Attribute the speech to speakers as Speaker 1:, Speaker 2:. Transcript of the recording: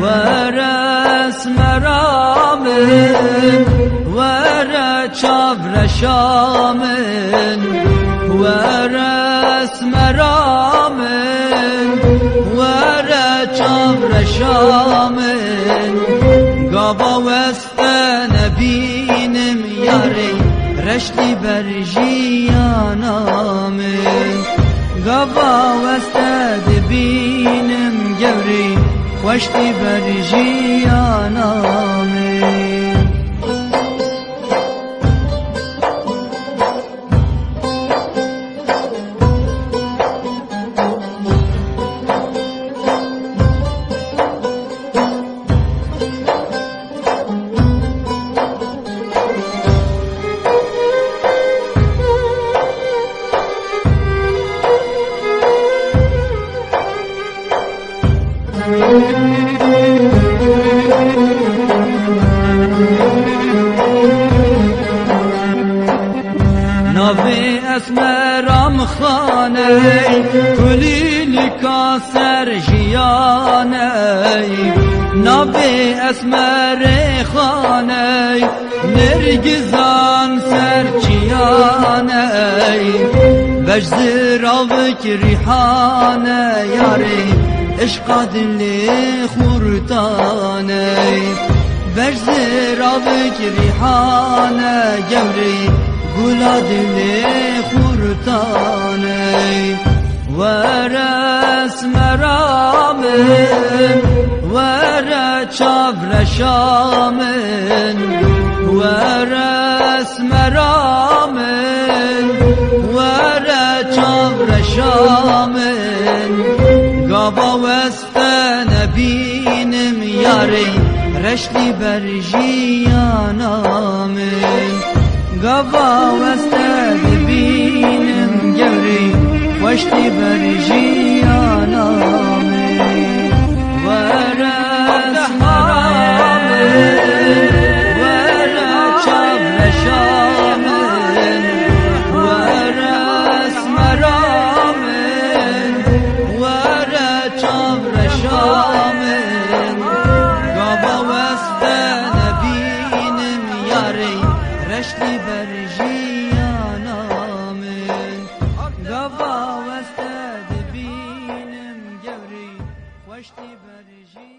Speaker 1: ورس مرامن ور چاور شامن ورس مرامن ور چاور شامن گاوا وست نبینم یاری رشتی برژیانامن گاوا وست دبینم گوری خوشتی برژیانامن ناوی اسمرام خانه کلیل کاسر جیانه ناوی اسمر خانه نرگزان سر چیانه بجز راوک ریحانه یاری عشق دلی خورتانه بجز راوک ریحانه گوری گلا دلی خورتانه ورس مرامن ور چاور شامن ورس مرامن ور چاور شامن گاوا وست نبینم یاری رشتی برژیانامن گاوا وست دبینم گوری خوشتی برژیانامن ورس مرامن ور چاور شامن ورس مرامن ور چاور شامن گاوا وست نبینم یاری رشتی برژیانامن گاوا وست دبینم گوری خوشتی برژیانامن